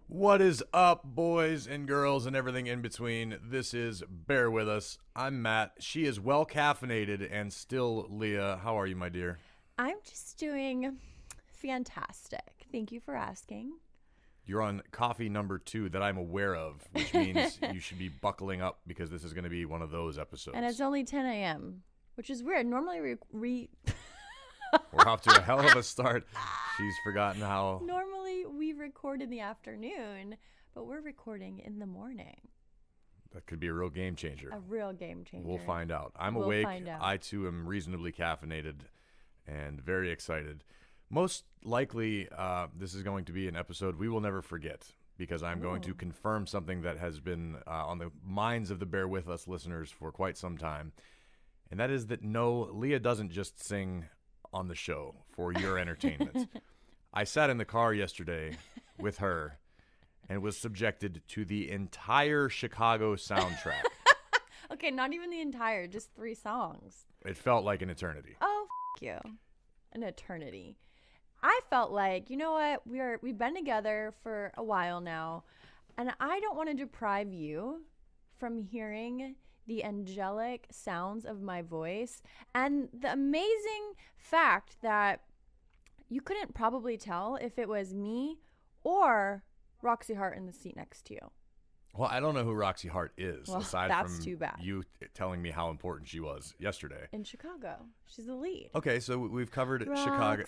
What is up, boys and girls and everything in between? This is Bear With Us. I'm Matt. She is well caffeinated and still Leah. How are you, my dear? I'm just doing fantastic. Thank you for asking. You're on coffee number 2 that I'm aware of, which means you should be buckling up because this is going to be one of those episodes. And it's only 10 a.m., which is weird. Normally we're off to a hell of a start. She's forgotten how. Normally we record in the afternoon, but we're recording in the morning. That could be a real game changer. A real game changer. We'll find out. I'm awake. I, too, am reasonably caffeinated and very excited. Most likely, this is going to be an episode we will never forget because I'm going to confirm something that has been on the minds of the Bear With Us listeners for quite some time. And that is that no, Leah doesn't just sing on the show for your entertainment. I sat in the car yesterday with her and was subjected to the entire Chicago soundtrack. Okay, not even the entire, just 3 songs. It felt like an eternity. Oh, you. An eternity. I felt like, you know what? We've been together for a while now, and I don't want to deprive you from hearing the angelic sounds of my voice and the amazing fact that you couldn't probably tell if it was me or Roxy Hart in the seat next to you. Well, I don't know who Roxy Hart is, aside that's from too bad. You telling me how important she was yesterday. In Chicago. She's the lead. Okay, so we've covered Roxy Chicago.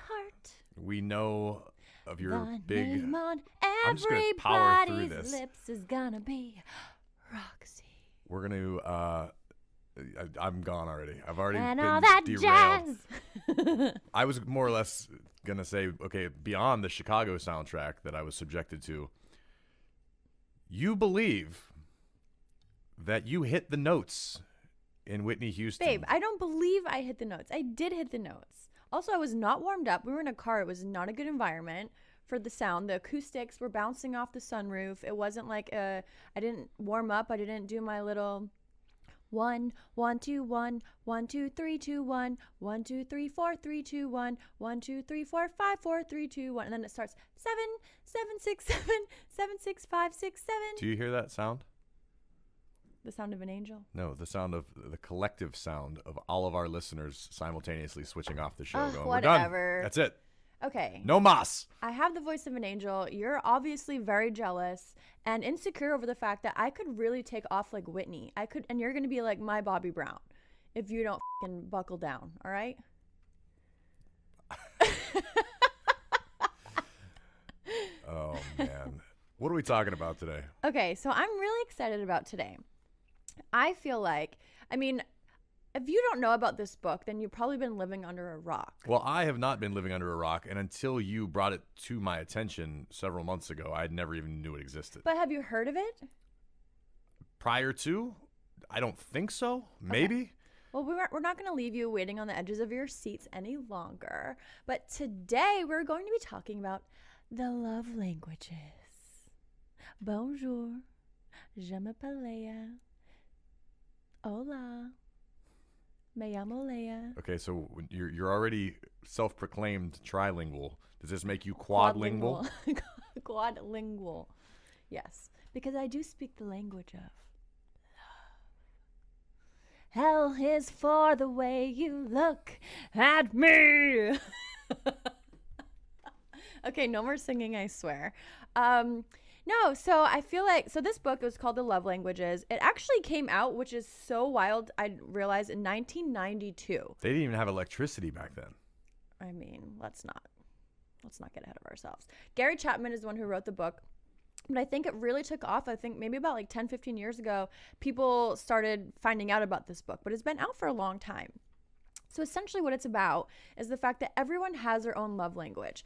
Hart. We know of your the big... name on I'm just going to power through everybody's this. lips is gonna be Roxy. We're going to... I'm gone already. I've already and been all that derailed. Jazz. I was more or less going to say, okay, beyond the Chicago soundtrack that I was subjected to, you believe that you hit the notes in Whitney Houston. Babe, I don't believe I hit the notes. I did hit the notes. Also, I was not warmed up. We were in a car. It was not a good environment for the sound. The acoustics were bouncing off the sunroof. It wasn't like I didn't warm up. I didn't do my little 1, 1, 2, 1, 1, 2, 3, 2, 1, 1, 2, 3, 4, 3, 2, 1, 1, 2, 3, 4, 5, 4, 3, 2, 1. And then it starts 7, 7, 6, 7, 7, 6, 5, 6, 7. Do you hear that sound? The sound of an angel? No, the sound of the collective sound of all of our listeners simultaneously switching off the show. Going, whatever. We're done. That's it. Okay. No mas. I have the voice of an angel. You're obviously very jealous and insecure over the fact that I could really take off like Whitney. And you're going to be like my Bobby Brown if you don't fucking buckle down, all right? Oh, man. What are we talking about today? Okay, so I'm really excited about today. I feel like, if you don't know about this book, then you've probably been living under a rock. Well, I have not been living under a rock, and until you brought it to my attention several months ago, I never even knew it existed. But have you heard of it? Prior to? I don't think so. Maybe. Okay. Well, we're not going to leave you waiting on the edges of your seats any longer. But today we're going to be talking about the love languages. Bonjour. Je m'appelle Leah. Hola. Me llamo Leah. Okay, so you're already self-proclaimed trilingual. Does this make you quadlingual? Quadlingual. Yes, because I do speak the language of love. Hell is for the way you look at me. Okay, no more singing, I swear. No, so I feel like, this book was called The Love Languages. It actually came out, which is so wild, I realized, in 1992. They didn't even have electricity back then. Let's not get ahead of ourselves. Gary Chapman is the one who wrote the book. But I think it really took off. I think maybe about 10, 15 years ago, people started finding out about this book. But it's been out for a long time. So essentially what it's about is the fact that everyone has their own love language.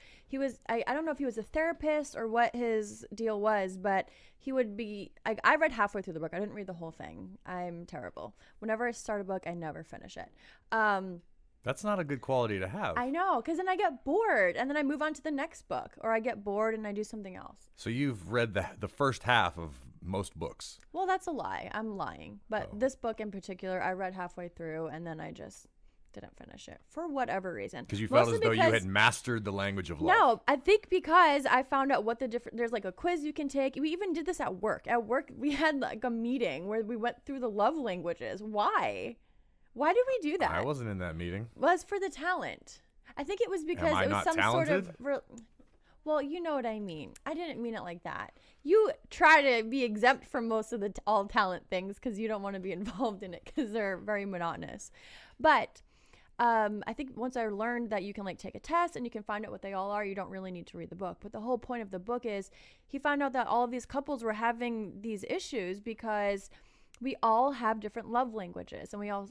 I don't know if he was a therapist or what his deal was, but he would be, I read halfway through the book. I didn't read the whole thing. I'm terrible. Whenever I start a book, I never finish it. That's not a good quality to have. I know, because then I get bored and then I move on to the next book, or I get bored and I do something else. So you've read the first half of most books. Well, that's a lie. I'm lying. But this book in particular, I read halfway through and then I just didn't finish it for whatever reason. Because you felt as though you had mastered the language of love. No, I think because I found out what there's like a quiz you can take. We even did this at work. At work, we had like a meeting where we went through the love languages. Why? Why did we do that? I wasn't in that meeting. Well, it's for the talent. I think it was because it was some talented? sort of... Well, you know what I mean. I didn't mean it like that. You try to be exempt from most of the all talent things because you don't want to be involved in it because they're very monotonous. But I think once I learned that you can like take a test and you can find out what they all are, you don't really need to read the book. But the whole point of the book is he found out that all of these couples were having these issues because we all have different love languages and we all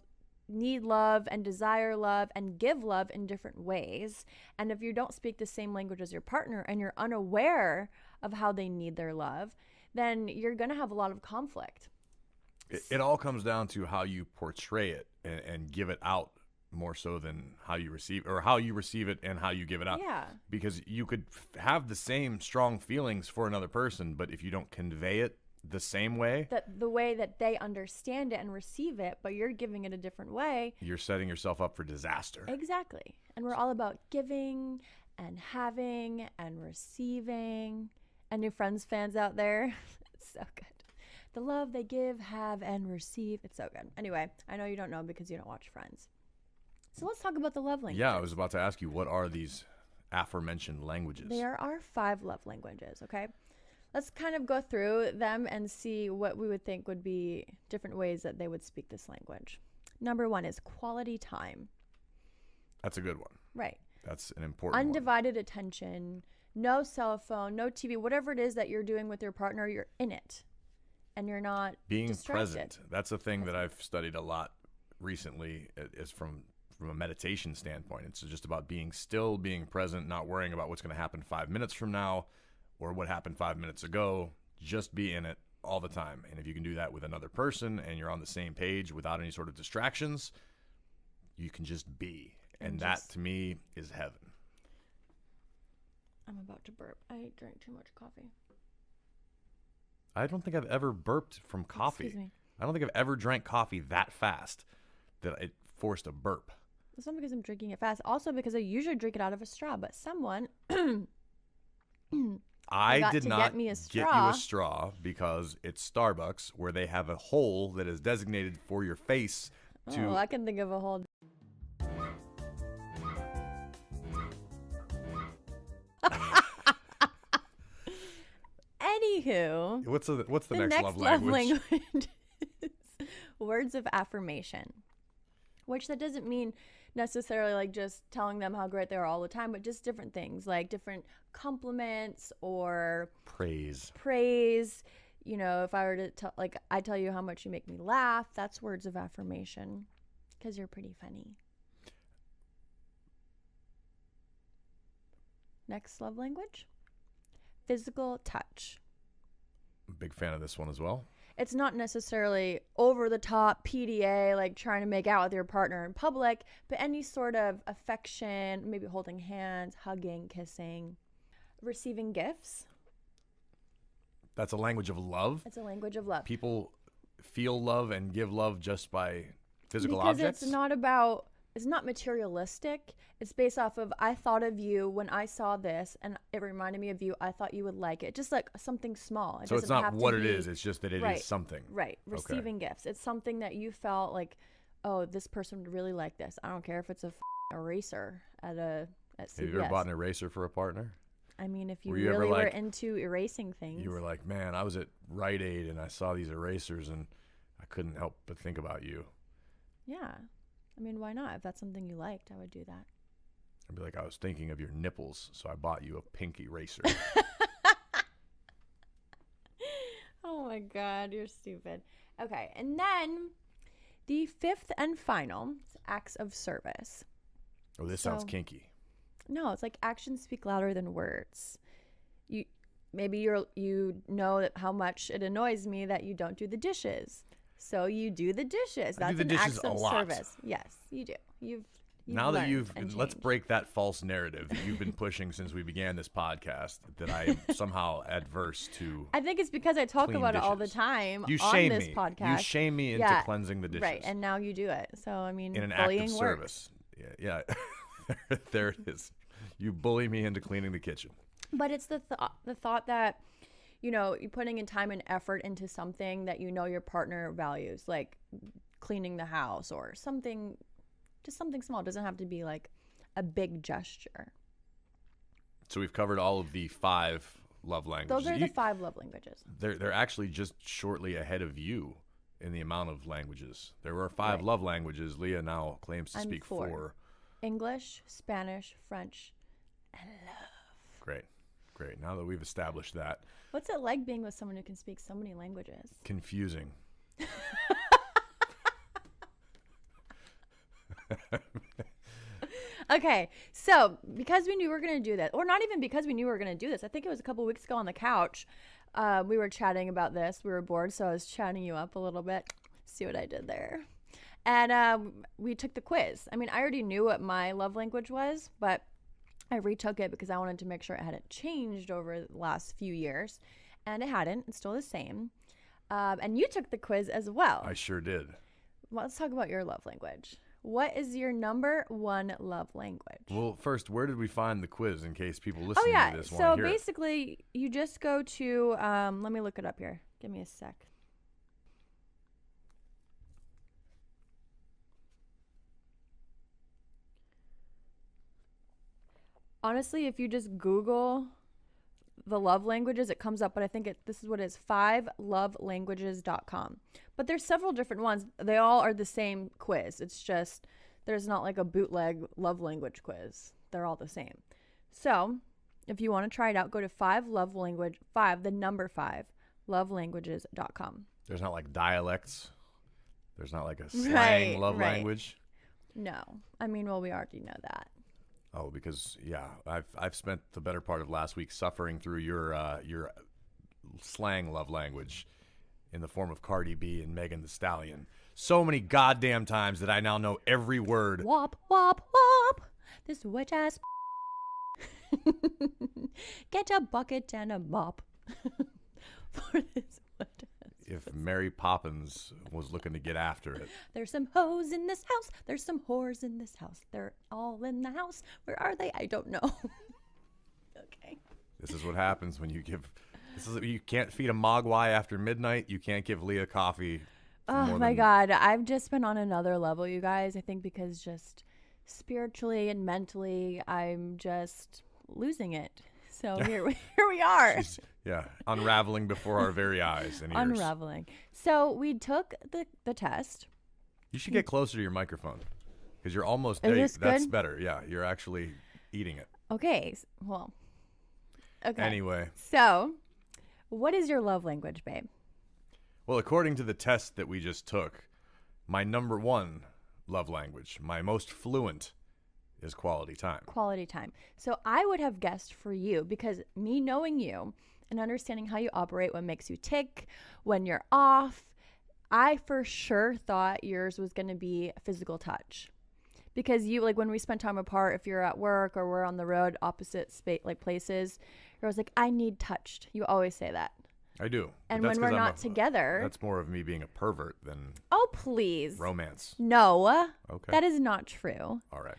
need love and desire love and give love in different ways. And if you don't speak the same language as your partner and you're unaware of how they need their love, then you're going to have a lot of conflict. It all comes down to how you portray it and give it out more so than how you receive, or how you receive it and how you give it out. Yeah. Because you could have the same strong feelings for another person, but if you don't convey it the same way, the way that they understand it and receive it, but you're giving it a different way, you're setting yourself up for disaster. Exactly. And we're all about giving and having and receiving. And new Friends fans out there, it's so good. The love they give, have, and receive. It's so good. Anyway, I know you don't know because you don't watch Friends. So let's talk about the love languages. Yeah, I was about to ask you, what are these aforementioned languages? There are 5 love languages, okay? Let's kind of go through them and see what we would think would be different ways that they would speak this language. Number 1 is quality time. That's a good one. Right. That's an important Undivided attention, no cell phone, no TV, whatever it is that you're doing with your partner, you're in it. And you're not being distracted. present. That's a thing that I've studied a lot recently, is from a meditation standpoint. It's just about being still, being present, not worrying about what's going to happen 5 minutes from now or what happened 5 minutes ago. Just be in it all the time. And if you can do that with another person and you're on the same page without any sort of distractions, you can just be. And that, to me, is heaven. I'm about to burp. I drank too much coffee. I don't think I've ever burped from coffee. Excuse me. I don't think I've ever drank coffee that fast that it forced a burp. It's not because I'm drinking it fast. Also because I usually drink it out of a straw. But someone I did not get you a straw because it's Starbucks, where they have a hole that is designated for your face to... Oh, I can think of a whole... Anywho, what's the next love language? Is words of affirmation, which that doesn't mean necessarily like just telling them how great they are all the time, but just different things like different compliments or praise. You know, if I were to tell, like, I tell you how much you make me laugh, that's words of affirmation because you're pretty funny. Next love language, physical touch. I'm a big fan of this one as well. It's not necessarily over the top PDA, like trying to make out with your partner in public, but any sort of affection, maybe holding hands, hugging, kissing, receiving gifts. That's a language of love. It's a language of love. People feel love and give love just by physical because objects. It's not materialistic. It's based off of, I thought of you when I saw this and it reminded me of you. I thought you would like it. Just like something small. So it's not what it is. It's just that it is something. Right. Receiving gifts. It's something that you felt like, oh, this person would really like this. I don't care if it's a eraser at CVS. Have you ever bought an eraser for a partner? I mean, if you really were into erasing things. You were like, man, I was at Rite Aid and I saw these erasers and I couldn't help but think about you. Yeah. I mean, why not? If that's something you liked, I would do that. I'd be like, I was thinking of your nipples, so I bought you a pink eraser. Oh my God, you're stupid. Okay, and then The fifth and final is acts of service. Oh, this sounds kinky. No, it's like actions speak louder than words. You know that how much it annoys me that you don't do the dishes. So you do the dishes. That's an act of service. Yes, you do. Let's break that false narrative that you've been pushing since we began this podcast, that I am somehow adverse to. I think it's because I talk about it all the time on this podcast. You shame me into cleansing the dishes. Right, and now you do it. So, I mean, in an act of service. Yeah. There it is. You bully me into cleaning the kitchen. But it's the thought that, you're putting in time and effort into something that your partner values, like cleaning the house or something. Just something small. It doesn't have to be like a big gesture. So we've covered all of the 5 love languages. Those are the 5 love languages. They're actually just shortly ahead of you in the amount of languages. There were 5 love languages. Leah now claims to speak 4. English, Spanish, French, and love. Great. Now that we've established that. What's it like being with someone who can speak so many languages? Confusing. Okay, so because we knew we were going to do that, or not even because we knew we were going to do this, I think it was a couple weeks ago on the couch, we were chatting about this. We were bored, so I was chatting you up a little bit. See what I did there. And we took the quiz. I mean, I already knew what my love language was, but I retook it because I wanted to make sure it hadn't changed over the last few years. And it hadn't. It's still the same. And you took the quiz as well. I sure did. Well, let's talk about your love language. What is your number 1 love language? Well, first, where did we find the quiz in case people listening to this want to hear it? So basically, you just go to, let me look it up here. Give me a sec. Honestly, if you just Google the love languages, it comes up, but I think this is what it is, 5lovelanguages.com. But there's several different ones. They all are the same quiz. It's just there's not like a bootleg love language quiz. They're all the same. So if you want to try it out, go to 5lovelanguages.com. There's not like dialects. There's not like a slang love language. No. I mean, well, we already know that. Oh, because I've spent the better part of last week suffering through your slang love language in the form of Cardi B and Megan Thee Stallion. So many goddamn times that I now know every word. Wop, wop, wop. This witch ass. Get a bucket and a mop for this witch ass. If Mary Poppins was looking to get after it. There's some hoes in this house. There's some whores in this house. They're all in the house. Where are they? I don't know. Okay. This is what happens when you give. You can't feed a mogwai after midnight. You can't give Leah coffee. Oh my God. I've just been on another level, you guys. I think because just spiritually and mentally, I'm just losing it. So here we are. Unraveling before our very eyes and ears. Unraveling. So we took the test. You should get closer to your microphone because you're almost there. Is this That's good? better. Yeah, you're actually eating it. Okay. Well. Okay. Anyway. So, what is your love language, babe? Well, according to the test that we just took, my number 1 love language, my most fluent, is quality time. Quality time. So I would have guessed for you, because me knowing you and understanding how you operate, what makes you tick, when you're off, I for sure thought yours was going to be physical touch. Because you, like when we spend time apart, if you're at work or we're on the road, opposite places, you're always like, I need touched. You always say that. I do. And when we're not together. That's more of me being a pervert than. Oh, please. Romance. No. Okay. That is not true. All right.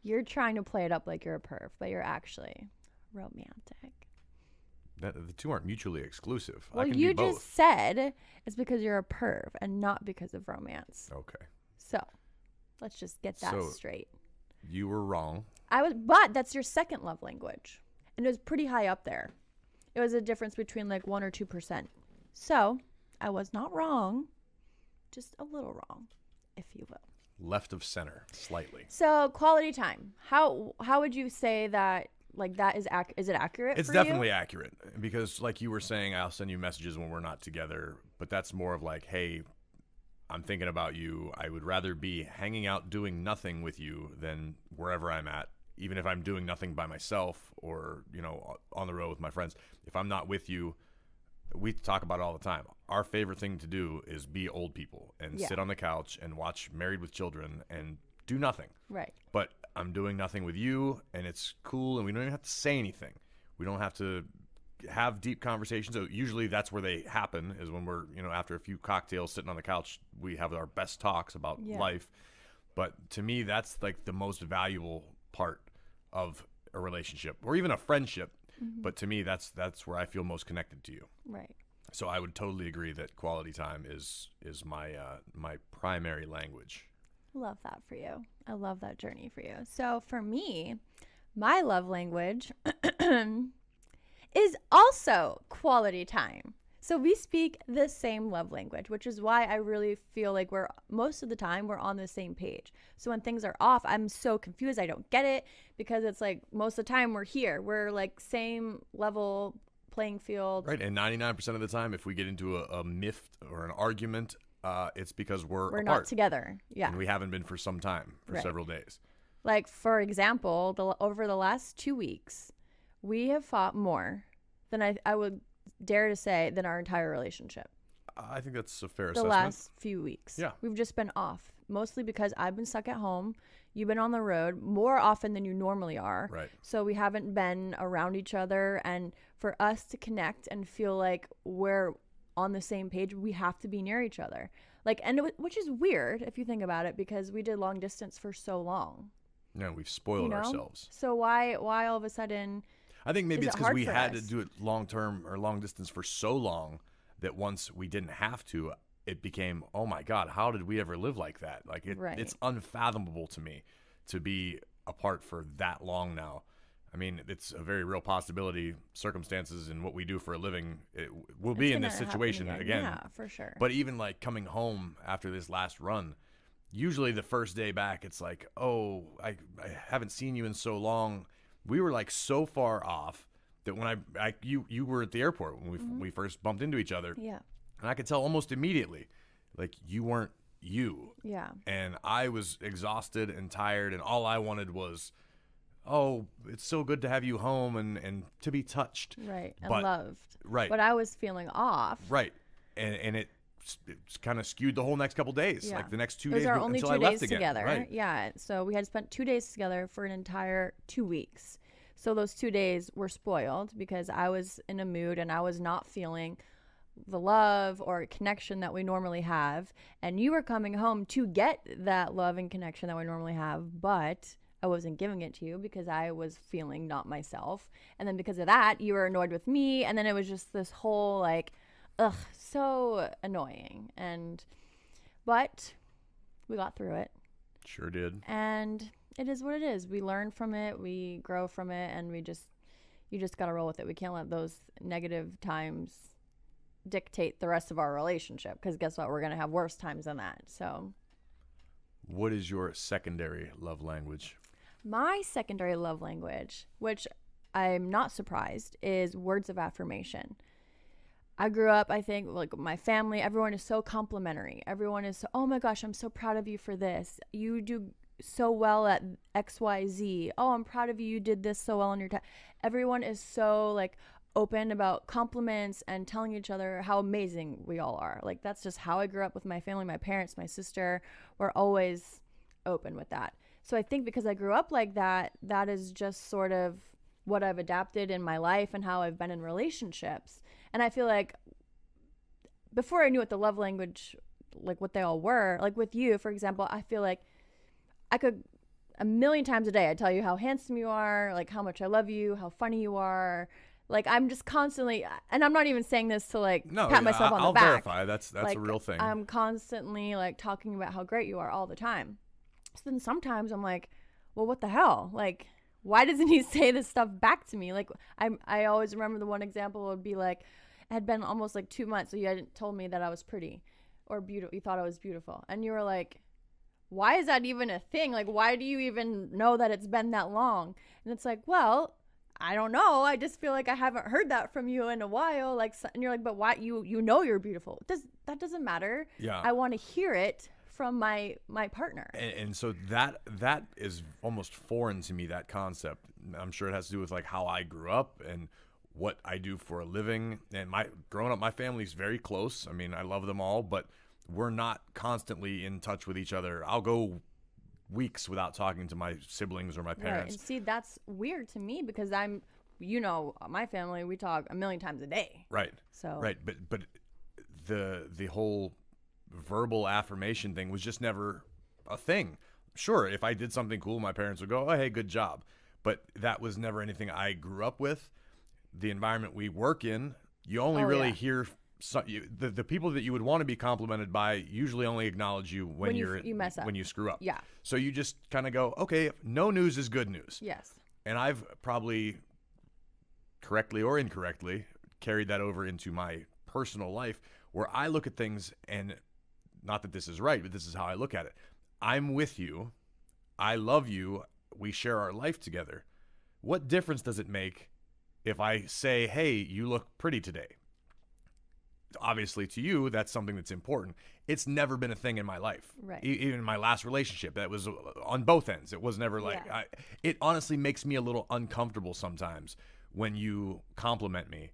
You're trying to play it up like you're a perv, but you're actually romantic. The two aren't mutually exclusive. Well, I can you be both. just said it's because you're a perv and not because of romance. Okay. So let's just get that straight. You were wrong. But that's your second love language. And it was pretty high up there. It was a difference between like 1 or 2%. So I was not wrong, just a little wrong, if you will. Left of center, slightly. So quality time. How would you say that? Like that is it accurate? It's definitely accurate because, like you were saying, I'll send you messages when we're not together. But that's more of like, hey, I'm thinking about you. I would rather be hanging out doing nothing with you than wherever I'm at, even if I'm doing nothing by myself or, on the road with my friends. If I'm not with you, we talk about it all the time. Our favorite thing to do is be old people and sit on the couch and watch Married with Children and do nothing. Right. But I'm doing nothing with you, and it's cool, and we don't even have to say anything. We don't have to have deep conversations. So usually that's where they happen, is when we're, after a few cocktails sitting on the couch, we have our best talks about life. But to me, that's like the most valuable part of a relationship or even a friendship. Mm-hmm. But to me, that's where I feel most connected to you. Right. So I would totally agree that quality time is my my primary language. Love that for you. I love that journey for you. So for me, my love language is also quality time. So we speak the same love language, which is why I really feel like most of the time we're on the same page. So when things are off, I'm so confused. I don't get it, because it's like most of the time we're here. We're like same level playing field. Right. And 99% of the time, if we get into a miff or an argument, it's because we're apart. Not together. Yeah. And we haven't been for some time, for several days. Like, for example, over the last 2 weeks, we have fought more than I would dare to say than our entire relationship. I think that's a fair assessment. The last few weeks. Yeah. We've just been off, mostly because I've been stuck at home. You've been on the road more often than you normally are. Right. So we haven't been around each other. And for us to connect and feel like we're on the same page, we have to be near each other. Which is weird if you think about it, because we did long distance for so long. Yeah, we've spoiled ourselves. So why all of a sudden? I think maybe it's because we had to do it long term or long distance for so long that once we didn't have to, it became, oh my God, how did we ever live like that? Like it's unfathomable to me to be apart for that long now. I mean, it's a very real possibility. Circumstances and what we do for a living, we'll be in this situation again. Yeah, for sure. But even like coming home after this last run, usually the first day back, it's like, oh, I haven't seen you in so long. We were like so far off that when you were at the airport when we first bumped into each other. Yeah. And I could tell almost immediately, like, you weren't you. Yeah. And I was exhausted and tired, and all I wanted was, oh, it's so good to have you home and to be touched. Right. And loved. Right. But I was feeling off. Right. And it's kind of skewed the whole next couple days. Yeah. Like the next 2 days. days Those are only until 2 I left days again. together. Right. Yeah. So we had spent 2 days together for an entire 2 weeks. So those 2 days were spoiled because I was in a mood and I was not feeling the love or connection that we normally have. And you were coming home to get that love and connection that we normally have, but I wasn't giving it to you because I was feeling not myself. And then because of that, you were annoyed with me. And then it was just this whole like, so annoying. But we got through it. Sure did. And it is what it is. We learn from it, we grow from it, and you just got to roll with it. We can't let those negative times dictate the rest of our relationship, because guess what? We're going to have worse times than that. So what is your secondary love language? My secondary love language, which I'm not surprised, is words of affirmation. I grew up, I think, like my family, everyone is so complimentary. Everyone is so, oh my gosh, I'm so proud of you for this. You do so well at XYZ. Oh, I'm proud of you. You did this so well on your test. Everyone is so like open about compliments and telling each other how amazing we all are. Like that's just how I grew up with my family, my parents, my sister. We're always open with that. So I think because I grew up like that, that is just sort of what I've adapted in my life and how I've been in relationships. And I feel like before I knew what the love language, like what they all were, like with you, for example, I feel like I could 1,000,000 times a day, I tell you how handsome you are, like how much I love you, how funny you are. Like I'm just constantly, and I'm not even saying this to like pat myself on the back. I'll verify that's like, a real thing. I'm constantly like talking about how great you are all the time. So then sometimes I'm like, well, what the hell? Like, why doesn't he say this stuff back to me? Like I always remember the one example would be like, it had been almost like 2 months. So you hadn't told me that I was pretty or beautiful. You thought I was beautiful. And you were like, why is that even a thing? Like, why do you even know that it's been that long? And it's like, well, I don't know. I just feel like I haven't heard that from you in a while. Like, and you're like, but why? You know you're beautiful. That doesn't matter. Yeah. I want to hear it from my partner. And so that is almost foreign to me, that concept. I'm sure it has to do with like how I grew up and what I do for a living. And growing up, my family's very close. I mean, I love them all, but we're not constantly in touch with each other. I'll go weeks without talking to my siblings or my parents. Right. And see, that's weird to me because my family, we talk a million times a day. Right. So right, but the whole verbal affirmation thing was just never a thing. Sure, if I did something cool, my parents would go, "Oh, hey, good job," but that was never anything I grew up with. The environment we work in, you only really hear. So the people that you would want to be complimented by usually only acknowledge you when you mess up, when you screw up. Yeah. So you just kind of go, okay, no news is good news. Yes. And I've probably correctly or incorrectly carried that over into my personal life, where I look at things, and not that this is right, but this is how I look at it. I'm with you. I love you. We share our life together. What difference does it make if I say, hey, you look pretty today? Obviously, to you, that's something that's important. It's never been a thing in my life. Right. Even in my last relationship, that was on both ends. It was never like, it honestly makes me a little uncomfortable sometimes when you compliment me,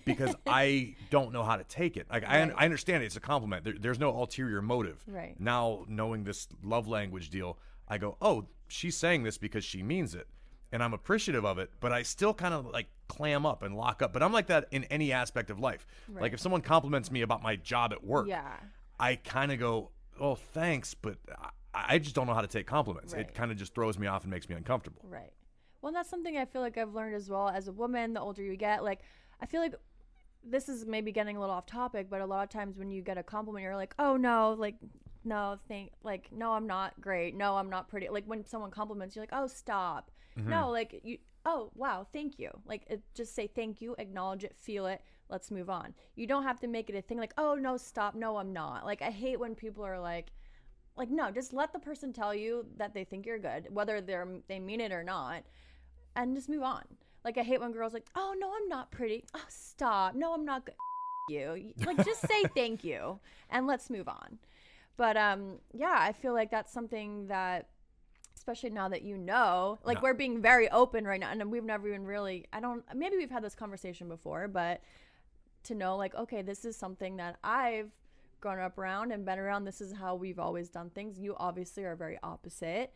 because I don't know how to take it. Like, I understand it's a compliment. There's no ulterior motive. Right. Now, knowing this love language deal, I go, oh, she's saying this because she means it. And I'm appreciative of it, but I still kind of like clam up and lock up. But I'm like that in any aspect of life. Right. Like if someone compliments me about my job at work, I kind of go, oh, thanks, but I just don't know how to take compliments. It kind of just throws me off and makes me uncomfortable. Right. Well, and that's something I feel like I've learned as well as a woman. The older you get, like, I feel like this is maybe getting a little off topic, but a lot of times when you get a compliment, you're like, oh no, like, no, no, I'm not great. No, I'm not pretty. Like when someone compliments, you're like, oh, stop. Mm-hmm. No, like oh, wow, thank you. Like just say thank you, acknowledge it, feel it. Let's move on. You don't have to make it a thing like, oh, no, stop. No, I'm not. Like, I hate when people are like, no, just let the person tell you that they think you're good, whether they mean it or not, and just move on. Like, I hate when girls like, oh, no, I'm not pretty. Oh, stop. No, I'm not good. You. Like, just say thank you, and let's move on. But, yeah, I feel like that's something that, especially now that like we're being very open right now, and we've never even really, maybe we've had this conversation before, but to know like, okay, this is something that I've grown up around and been around. This is how we've always done things. You obviously are very opposite.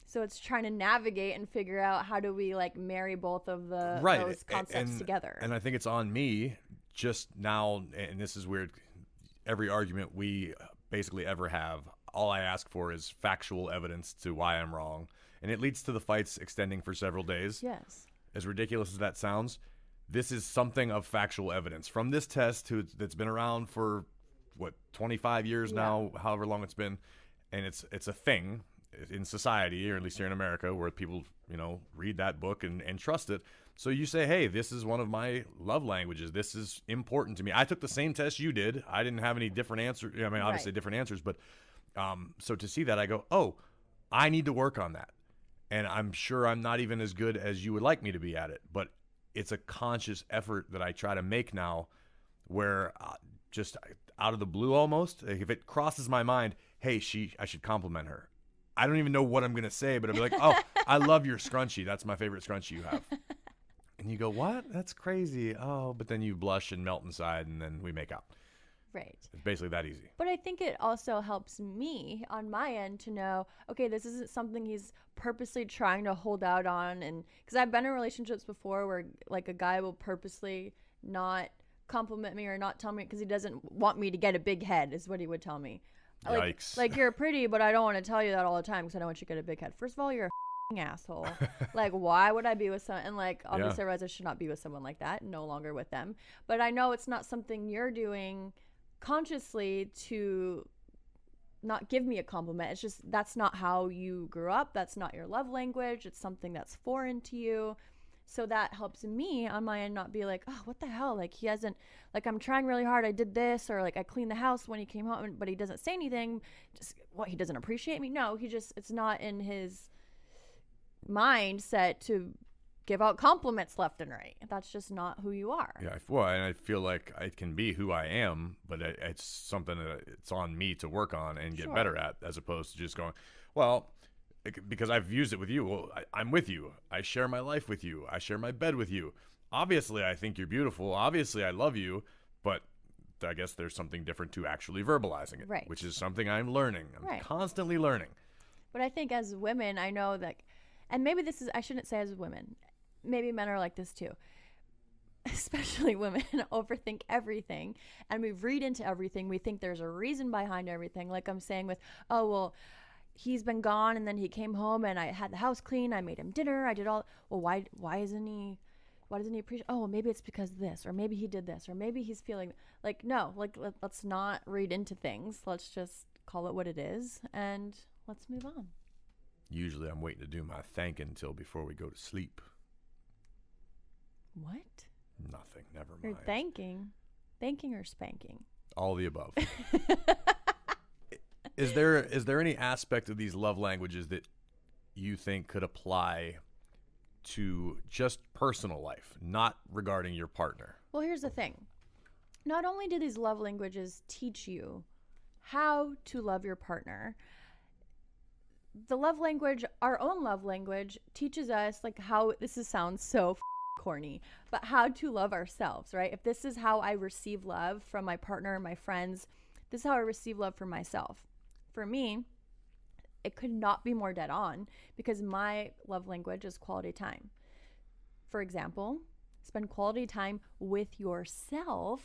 So it's trying to navigate and figure out how do we like marry both of those concepts together. And I think it's on me just now, and this is weird, every argument we basically ever have, all I ask for is factual evidence to why I'm wrong. And it leads to the fights extending for several days. Yes. As ridiculous as that sounds, this is something of factual evidence. From this test that's been around for, 25 years now, however long it's been. And it's a thing in society, or at least here in America, where people, read that book and trust it. So you say, hey, this is one of my love languages. This is important to me. I took the same test you did. I didn't have any different answers. I mean, obviously different answers, but so to see that, I go, oh, I need to work on that. And I'm sure I'm not even as good as you would like me to be at it, but it's a conscious effort that I try to make now, where just out of the blue almost, if it crosses my mind, hey, I should compliment her. I don't even know what I'm going to say, but I'll be like, oh, I love your scrunchie. That's my favorite scrunchie you have. And you go, what? That's crazy. Oh, but then you blush and melt inside, and then we make out. Right. It's basically that easy. But I think it also helps me on my end to know, okay, this isn't something he's purposely trying to hold out on. And because I've been in relationships before where like a guy will purposely not compliment me or not tell me because he doesn't want me to get a big head is what he would tell me. Yikes. Like you're pretty, but I don't want to tell you that all the time because I don't want you to get a big head. First of all, you're a asshole. Like, why would I be with someone? And like, obviously, I realize I should not be with someone like that. No longer with them. But I know it's not something you're doing consciously to not give me a compliment. It's just that's not how you grew up. That's not your love language. It's something that's foreign to you. So that helps me on my end not be like, oh, what the hell? Like, he hasn't, like, I'm trying really hard. I did this, or like I cleaned the house when he came home, but he doesn't say anything. Just what, he doesn't appreciate me? No, it's not in his mindset to give out compliments left and right. That's just not who you are. Yeah, well, and I feel like I can be who I am, but it's something that it's on me to work on and get better at, as opposed to just going, well, because I've used it with you. Well, I'm with you. I share my life with you. I share my bed with you. Obviously, I think you're beautiful. Obviously, I love you, but I guess there's something different to actually verbalizing it, right. which is something I'm learning. I'm constantly learning. But I think as women, I know that, and maybe this is, I shouldn't say as women, maybe men are like this too, especially women overthink everything, and we read into everything. We think there's a reason behind everything. Like I'm saying with, oh, well, he's been gone and then he came home and I had the house clean. I made him dinner. I did all, well, why doesn't he appreciate, oh, well, maybe it's because of this, or maybe he did this, or maybe he's feeling like, no, like let's not read into things. Let's just call it what it is and let's move on. Usually I'm waiting to do my thanking until before we go to sleep. What? Nothing. Never mind. You're thanking or spanking? All the above. Is there any aspect of these love languages that you think could apply to just personal life, not regarding your partner? Well, here's the thing. Not only do these love languages teach you how to love your partner, the love language, our own love language, teaches us like how, sounds so corny, but how to love ourselves, right? If this is how I receive love from my partner, my friends, this is how I receive love from myself. For me, it could not be more dead on, because my love language is quality time. For example, spend quality time with yourself.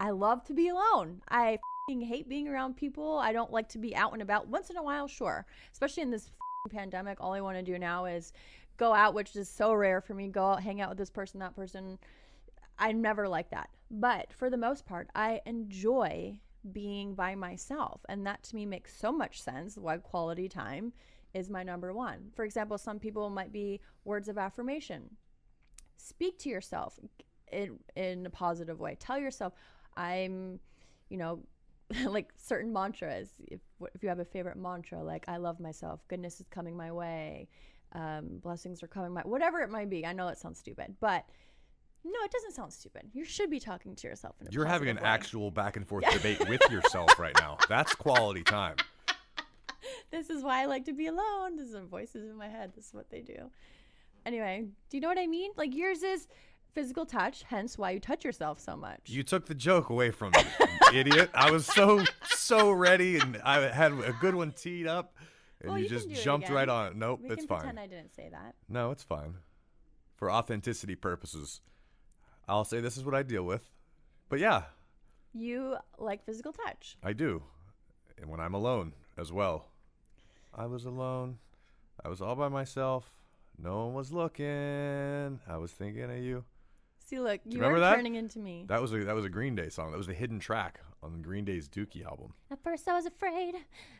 I love to be alone. I hate being around people. I don't like to be out and about. Once in a while, sure. Especially in this pandemic, all I want to do now is go out, which is so rare for me. Go out, hang out with this person, that person. I never like that. But for the most part, I enjoy being by myself. And that to me makes so much sense why quality time is my number one. For example, some people might be words of affirmation. Speak to yourself in a positive way. Tell yourself, I'm, like certain mantras. If you have a favorite mantra, like I love myself, goodness is coming my way, blessings are coming my, whatever it might be. I know that sounds stupid, but no, it doesn't sound stupid. You should be talking to yourself in a You're having an way. Actual back and forth debate with yourself right now. That's quality time. This is why I like to be alone. This is voices in my head. This is what they do. Anyway, do you know what I mean? Like yours is physical touch, hence why you touch yourself so much. You took the joke away from me, you idiot. I was so ready, and I had a good one teed up, and well, you just jumped right on it. Nope, it's fine. Pretend I didn't say that. No, it's fine. For authenticity purposes, I'll say this is what I deal with. But yeah. You like physical touch. I do. And when I'm alone as well. I was alone. I was all by myself. No one was looking. I was thinking of you. See, look, you remember are that? turning into me. That was a Green Day song. That was the hidden track on Green Day's Dookie album. At first I was afraid.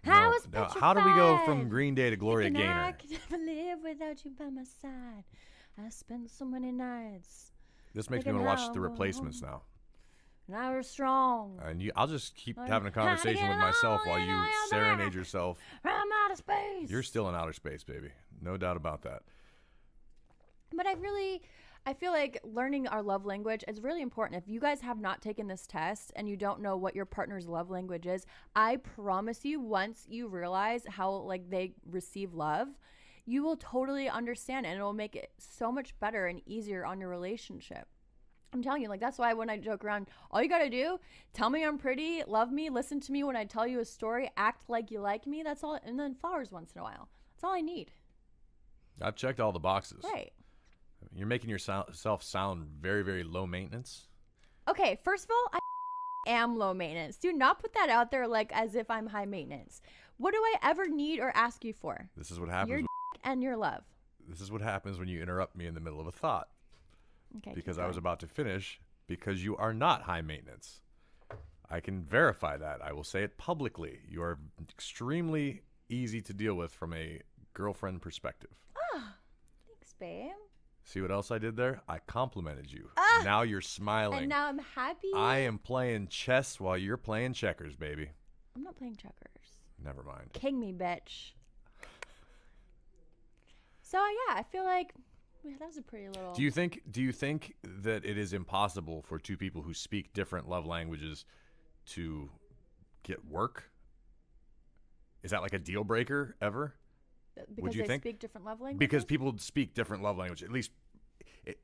No, I was petrified. How do we go from Green Day to Gloria Gaynor? I could never live without you by my side. I spent so many nights. This makes me want to watch The Replacements now. And I was strong. And I'll just keep having a conversation with myself while you serenade yourself. From outer space. You're still in outer space, baby. No doubt about that. But I feel like learning our love language is really important. If you guys have not taken this test and you don't know what your partner's love language is, I promise you, once you realize how like they receive love, you will totally understand, and it will make it so much better and easier on your relationship. I'm telling you, like, that's why when I joke around, all you got to do, tell me I'm pretty, love me, listen to me when I tell you a story, act like you like me. That's all. And then flowers once in a while. That's all I need. I've checked all the boxes. Right. You're making yourself sound very, very low maintenance. Okay, first of all, I am low maintenance. Do not put that out there like as if I'm high maintenance. What do I ever need or ask you for? This is what happens. Your and your love. This is what happens when you interrupt me in the middle of a thought. Okay. Because I was about to finish, because you are not high maintenance. I can verify that. I will say it publicly. You are extremely easy to deal with from a girlfriend perspective. Oh, thanks, babe. See what else I did there? I complimented you. Now you're smiling. And now I'm happy. I am playing chess while you're playing checkers, baby. I'm not playing checkers. Never mind. King me, bitch. So, yeah, I feel like That was a pretty little. Do you think that it is impossible for two people who speak different love languages to get work? Is that like a deal breaker ever? Because Would you they think? speak different love languages? Because people speak different love language. At least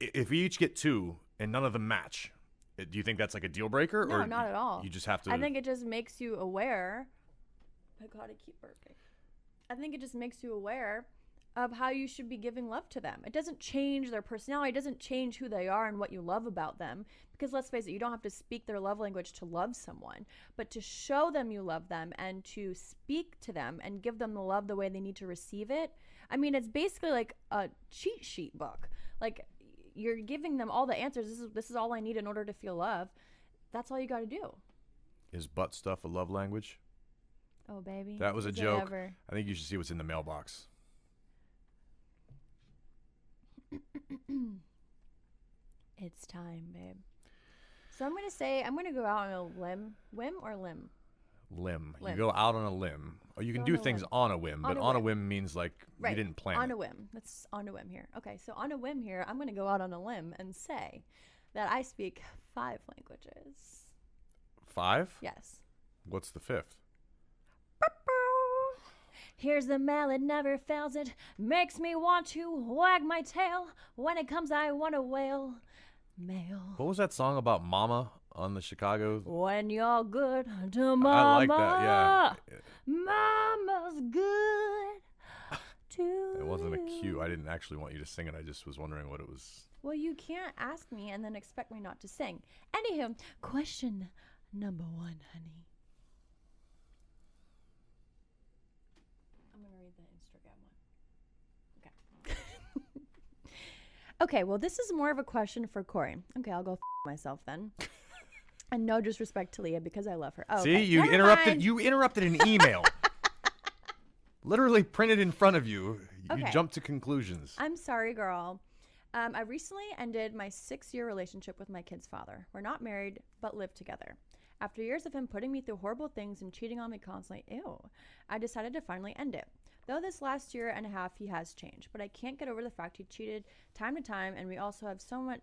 if we each get two and none of them match, do you think that's like a deal breaker? No, or not at all. You just have to. I think it just makes you aware. I gotta keep burping. I think it just makes you aware of how you should be giving love to them. It doesn't change their personality. It doesn't change who they are and what you love about them. Because let's face it, you don't have to speak their love language to love someone, but to show them you love them and to speak to them and give them the love the way they need to receive it. I mean, it's basically like a cheat sheet book. Like, you're giving them all the answers. This is all I need in order to feel love. That's all you got to do. Is butt stuff a love language? Oh, baby. That was a joke. I think you should see what's in the mailbox. It's time, babe. So I'm going to go out on a limb. Whim or limb? Limb. You go out on a limb. Or you can do things on a whim, but on a whim means like you didn't plan on it. a whim. That's on a whim here. Okay, so on a whim here, I'm going to go out on a limb and say that I speak 5 languages. 5? Yes. What's the 5th? Here's the mallet, never fails it. Makes me want to wag my tail. When it comes, I want to wail. Mail. What was that song about Mama on the Chicago? When you're good to Mama. I like that, yeah. Mama's good to It wasn't a you. cue. I didn't actually want you to sing it. I just was wondering what it was. Well, you can't ask me and then expect me not to sing. Anywho, question number 1, honey. I'm going to read the Instagram one. Okay. Okay, well, this is more of a question for Corey. Okay, I'll go myself then. And no disrespect to Leah because I love her. Oh, see, okay. you Never interrupted. mind. You interrupted an email. Literally printed in front of you. You Okay. jumped to conclusions. I'm sorry, girl. I recently ended my 6-year relationship with my kid's father. We're not married, but live together. After years of him putting me through horrible things and cheating on me constantly, I decided to finally end it. Though this last year and a half, he has changed, but I can't get over the fact he cheated time to time, and we also have so many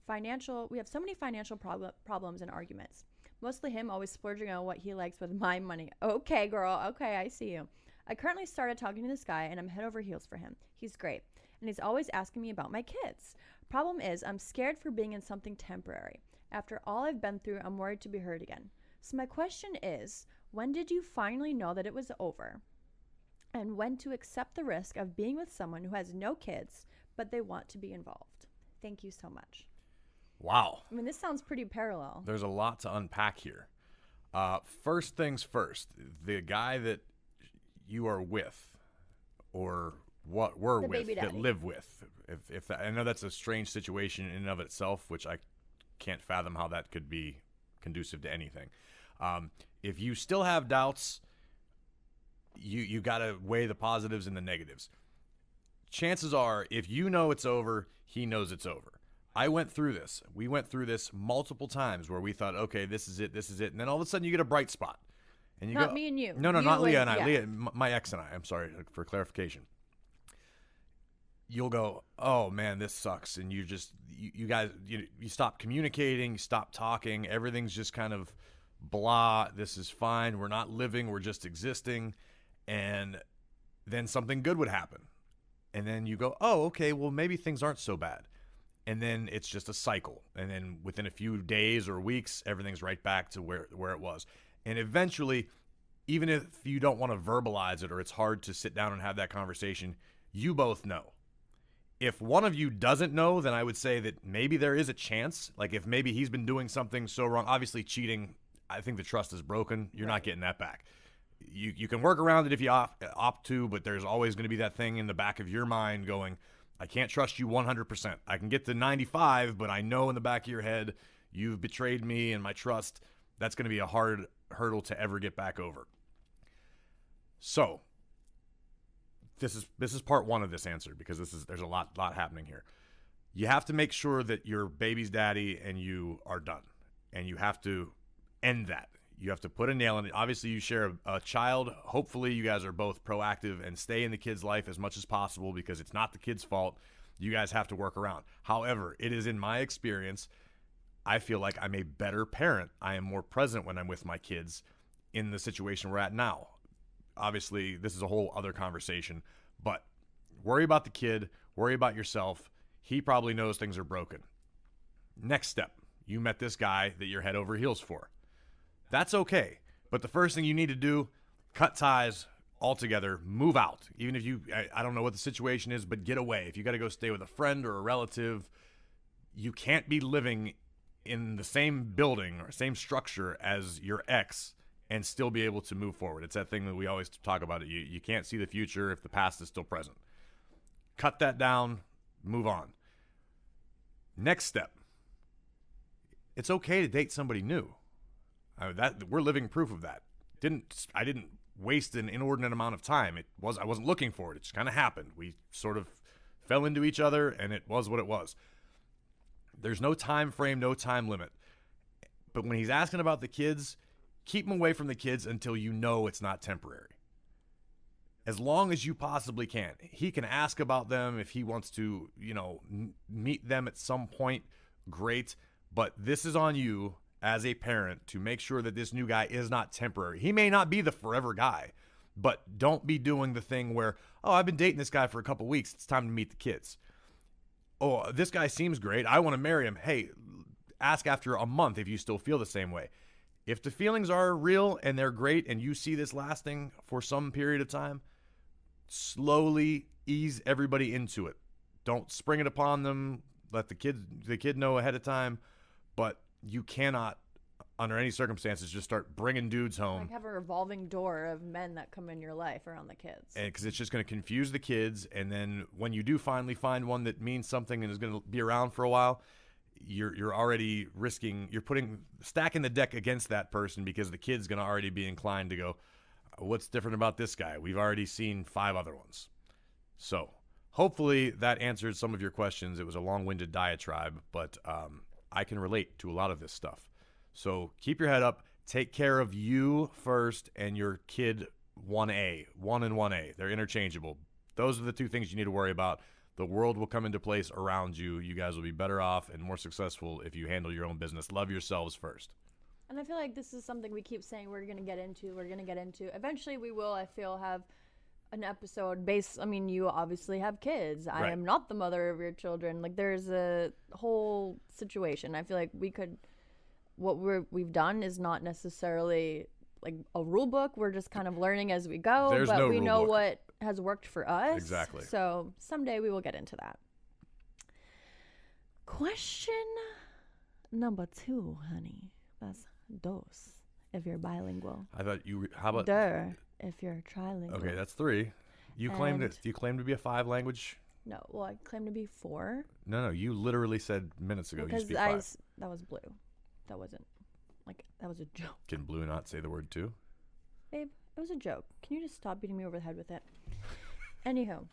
financial problems and arguments. Mostly him always splurging on what he likes with my money. Okay, girl. Okay, I see you. I currently started talking to this guy, and I'm head over heels for him. He's great, and he's always asking me about my kids. Problem is, I'm scared for being in something temporary. After all I've been through, I'm worried to be hurt again. So my question is, when did you finally know that it was over? And when to accept the risk of being with someone who has no kids, but they want to be involved? Thank you so much. Wow. I mean, this sounds pretty parallel. There's a lot to unpack here. First things first, the guy that you are with, or what we're The with, baby that daddy. live with. If that, I know that's a strange situation in and of itself, which I can't fathom how that could be conducive to anything. If you still have doubts, you got to weigh the positives and the negatives. Chances are, if you know it's over, he knows it's over. I went through this. We went through this multiple times where we thought, okay, this is it. And then all of a sudden you get a bright spot. And you Not go, me and you. No, You not Leah and- and I. yeah. Leah, my ex and I. I'm sorry for clarification. You'll go, oh man, this sucks. And you guys, you stop communicating, you stop talking. Everything's just kind of blah. This is fine. We're not living. We're just existing. And then something good would happen. And then you go, oh, okay, well, maybe things aren't so bad. And then it's just a cycle. And then within a few days or weeks, everything's right back to where it was. And eventually, even if you don't want to verbalize it or it's hard to sit down and have that conversation, you both know. If one of you doesn't know, then I would say that maybe there is a chance. Like if maybe he's been doing something so wrong. Obviously, cheating, I think the trust is broken. You're not getting that back. You can work around it if you opt to, but there's always going to be that thing in the back of your mind going, I can't trust you 100%. I can get to 95, but I know in the back of your head, you've betrayed me and my trust. That's going to be a hard hurdle to ever get back over. So this is part one of this answer because there's a lot happening here. You have to make sure that your baby's daddy and you are done, and you have to end that. You have to put a nail in it. Obviously, you share a child. Hopefully, you guys are both proactive and stay in the kid's life as much as possible because it's not the kid's fault. you guys have to work around. However, it is in my experience, I feel like I'm a better parent. I am more present when I'm with my kids in the situation we're at now. Obviously, this is a whole other conversation, but worry about the kid, worry about yourself. He probably knows things are broken. Next step, you met this guy that you're head over heels for. That's okay, but the first thing you need to do, cut ties altogether, move out. Even if I don't know what the situation is, but get away. If you got to go stay with a friend or a relative, you can't be living in the same building or same structure as your ex and still be able to move forward. It's that thing that we always talk about. You can't see the future if the past is still present. Cut that down, move on. Next step. It's okay to date somebody new. We're living proof of that. I didn't waste an inordinate amount of time. I wasn't looking for it. It just kind of happened. We sort of fell into each other, and it was what it was. There's no time frame, no time limit. But when he's asking about the kids, keep him away from the kids until you know it's not temporary. As long as you possibly can. He can ask about them if he wants to, meet them at some point. Great. But this is on you as a parent to make sure that this new guy is not temporary. He may not be the forever guy, but don't be doing the thing where, I've been dating this guy for a couple weeks. It's time to meet the kids. Oh, this guy seems great. I want to marry him. Hey, ask after a month if you still feel the same way. If the feelings are real and they're great and you see this lasting for some period of time, slowly ease everybody into it. Don't spring it upon them. Let the kid know ahead of time. But you cannot, under any circumstances, just start bringing dudes home. Like have a revolving door of men that come in your life around the kids. Because it's just going to confuse the kids. And then when you do finally find one that means something and is going to be around for a while, you're already risking, stacking the deck against that person because the kid's going to already be inclined to go, what's different about this guy? We've already seen 5 other ones. So hopefully that answered some of your questions. It was a long-winded diatribe, but I can relate to a lot of this stuff. So keep your head up. Take care of you first and your kid 1A. 1 and 1A. They're interchangeable. Those are the 2 things you need to worry about. The world will come into place around you. You guys will be better off and more successful if you handle your own business. Love yourselves first. And I feel like this is something we keep saying we're going to get into. Eventually we will, I feel, have an episode based. I mean, you obviously have kids. I am not the mother of your children. Like, there's a whole situation. I feel like what we've done is not necessarily like a rule book. We're just kind of learning as we go. But we know what has worked for us. Exactly. So someday we will get into that. Question number 2, honey. That's dos if you're bilingual. I thought how about if you're trilingual. Okay, that's 3. You claimed it. Do you claim to be a 5 language? No, well, I claim to be 4. No, you literally said minutes ago you speak 5. That was blue. That wasn't that was a joke. Can blue not say the word 2? Babe, it was a joke. Can you just stop beating me over the head with it? Anywho.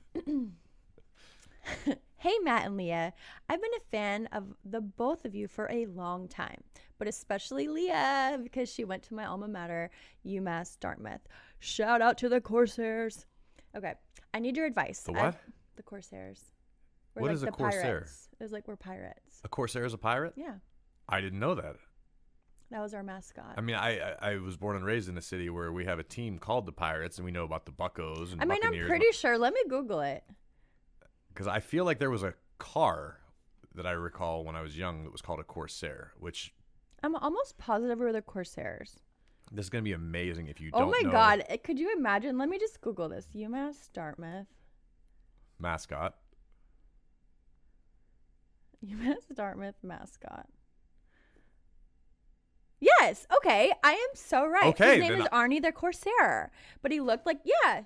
Hey, Matt and Leah. I've been a fan of the both of you for a long time, but especially Leah because she went to my alma mater, UMass Dartmouth. Shout out to the Corsairs. Okay, I need your advice. The what? The Corsairs. What is a Corsair? Pirates. It was like we're pirates. A Corsair is a pirate? Yeah. I didn't know that. That was our mascot. I mean, I was born and raised in a city where we have a team called the Pirates, and we know about the Buccos and Buccaneers. I'm pretty sure. Let me Google it. Because I feel like there was a car that I recall when I was young that was called a Corsair, which... I'm almost positive we were the Corsairs. This is going to be amazing if you don't know. Oh my God. Could you imagine? Let me just Google this. UMass Dartmouth. Mascot. UMass Dartmouth mascot. Yes. Okay. I am so right. Okay, his name is Arnie the Corsair. But he looked like... Yeah.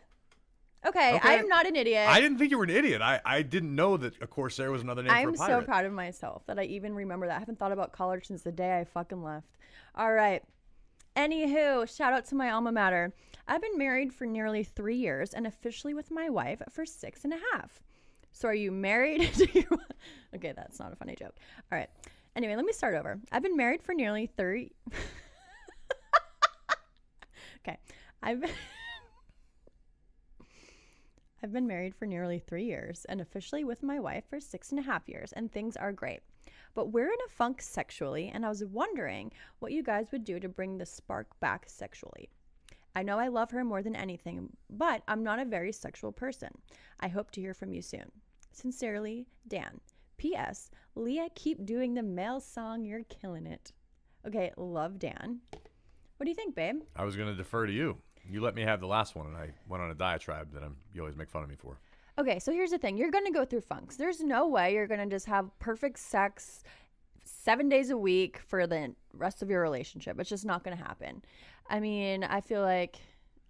Okay, I am not an idiot. I didn't think you were an idiot. I didn't know that a Corsair was another name for a pirate. I'm so proud of myself that I even remember that. I haven't thought about college since the day I fucking left. All right. Anywho, shout out to my alma mater. I've been married for nearly 3 years and officially with my wife for 6.5. So are you married to your... Okay, that's not a funny joke. All right. Anyway, let me start over. I've been married for nearly 30... Okay. I've I've been married for nearly 3 years and officially with my wife for 6.5 years, and things are great. But we're in a funk sexually, and I was wondering what you guys would do to bring the spark back sexually. I know I love her more than anything, but I'm not a very sexual person. I hope to hear from you soon. Sincerely, Dan. P.S. Leah, keep doing the male song. You're killing it. Okay, love, Dan. What do you think, babe? I was going to defer to you. You let me have the last one, and I went on a diatribe that you always make fun of me for. Okay, so here's the thing. You're going to go through funks. There's no way you're going to just have perfect sex 7 days a week for the rest of your relationship. It's just not going to happen. I mean, I feel like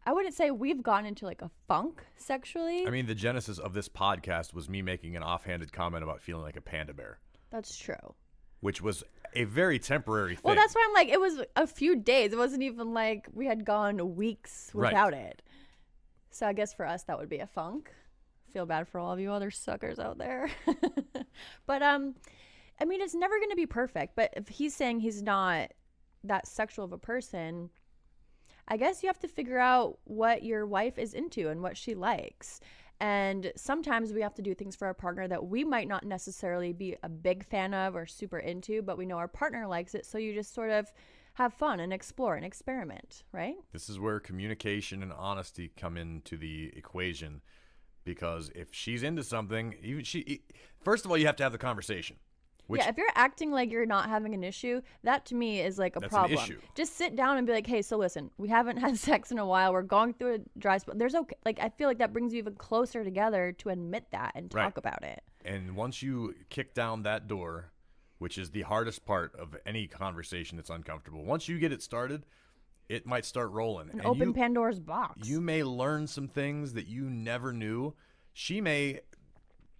I wouldn't say we've gone into like a funk sexually. I mean, the genesis of this podcast was me making an offhanded comment about feeling like a panda bear. That's true. Which was a very temporary thing. Well, that's why I'm like, it was a few days. It wasn't even like we had gone weeks without it. So I guess for us, that would be a funk. Feel bad for all of you other suckers out there. But, I mean, it's never going to be perfect. But if he's saying he's not that sexual of a person, I guess you have to figure out what your wife is into and what she likes. And sometimes we have to do things for our partner that we might not necessarily be a big fan of or super into, but we know our partner likes it. So you just sort of have fun and explore and experiment, right? This is where communication and honesty come into the equation, because if she's into something, first of all, you have to have the conversation. Yeah, if you're acting like you're not having an issue, that to me is like a problem. An issue. Just sit down and be like, hey, so listen, we haven't had sex in a while. We're going through a dry spot. There's okay. Like, I feel like that brings you even closer together to admit that and talk about it. And once you kick down that door, which is the hardest part of any conversation that's uncomfortable, once you get it started, it might start rolling. And open Pandora's box. You may learn some things that you never knew. She may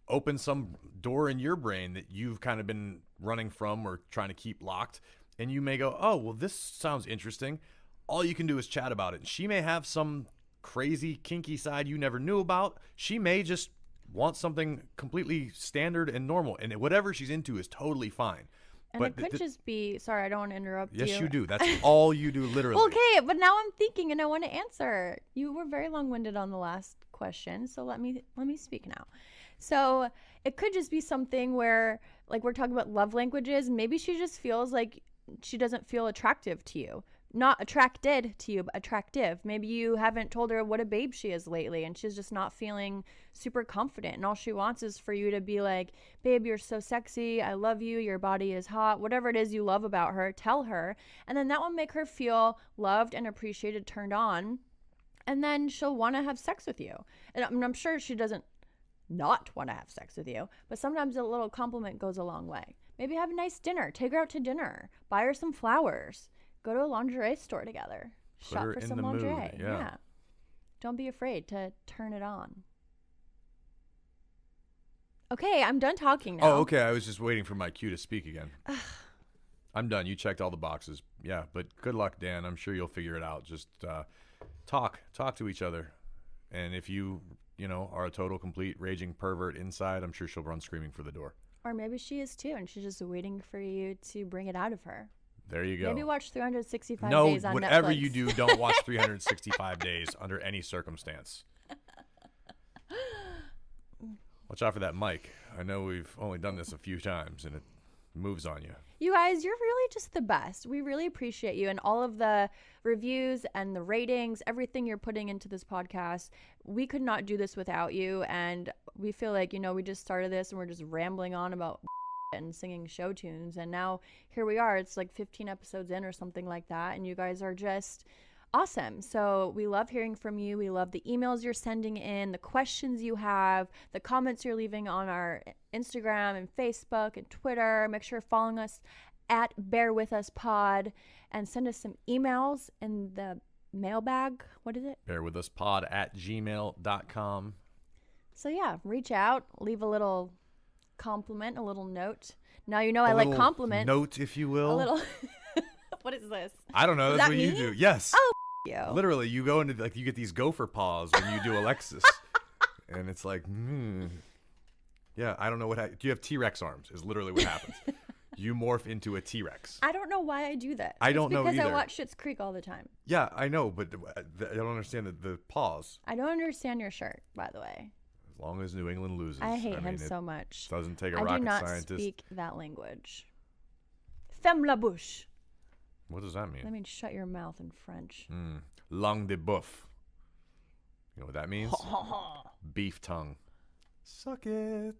open some door in your brain that you've kind of been running from or trying to keep locked, and you may go, oh, well, this sounds interesting. All you can do is chat about it. She may have some crazy kinky side you never knew about. She may just want something completely standard and normal, and whatever she's into is totally fine. And it could just be, sorry, I don't want to interrupt you. Yes, you do. That's all you do, literally. Okay, but now I'm thinking and I want to answer. You were very long-winded on the last question, so let me speak now. So it could just be something where, like, we're talking about love languages. Maybe she just feels like she doesn't feel attractive to you. Not attracted to you, but attractive. Maybe you haven't told her what a babe she is lately, and she's just not feeling super confident. And all she wants is for you to be like, babe, you're so sexy. I love you. Your body is hot. Whatever it is you love about her, tell her. And then that will make her feel loved and appreciated, turned on. And then she'll want to have sex with you. And I'm sure she doesn't not want to have sex with you, but sometimes a little compliment goes a long way. Maybe have a nice dinner. Take her out to dinner. Buy her some flowers. Go to a lingerie store together. Shop for some lingerie. Yeah. Don't be afraid to turn it on. Okay, I'm done talking now. Oh, okay. I was just waiting for my cue to speak again. I'm done. You checked all the boxes. Yeah, but good luck, Dan. I'm sure you'll figure it out. Just talk to each other. And if you are a total, complete, raging pervert inside, I'm sure she'll run screaming for the door. Or maybe she is too, and she's just waiting for you to bring it out of her. There you go. Maybe watch 365 no, days on Netflix. No, whatever you do, don't watch 365 days under any circumstance. Watch out for that mic. I know we've only done this a few times, and it moves on you. You guys, you're really just the best. We really appreciate you and all of the reviews and the ratings, everything you're putting into this podcast. We could not do this without you, and we feel like, we just started this and we're just rambling on about and singing show tunes, and now here we are. It's like 15 episodes in or something like that, and you guys are just awesome. So we love hearing from you. We love the emails you're sending in, the questions you have, the comments you're leaving on our Instagram and Facebook and Twitter. Make sure you're following us at Bear With Us Pod, and send us some emails in the mailbag. What is it? bearwithuspod@gmail.com. So yeah, reach out, leave a little compliment, a little note. Now you know I like compliments. Note, if you will. A little. What is this? I don't know. That's what you do. Yes. Oh, you. Literally, you go into you get these gopher paws when you do Alexis, and it's like, yeah. I don't know what. Do you have T-Rex arms? Is literally what happens. You morph into a T-Rex. I don't know why I do that. I don't know either. Because I watch Schitt's Creek all the time. Yeah, I know, but I don't understand the paws. I don't understand your shirt, by the way. As long as New England loses. I hate him so much. Doesn't take a rocket scientist. I do not speak that language. Ferme la bouche. What does that mean? That means shut your mouth in French. Langue de boeuf. You know what that means? Beef tongue. Suck it.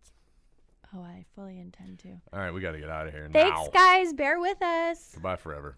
Oh, I fully intend to. All right, we got to get out of here now. Thanks, guys. Bear with us. Goodbye forever.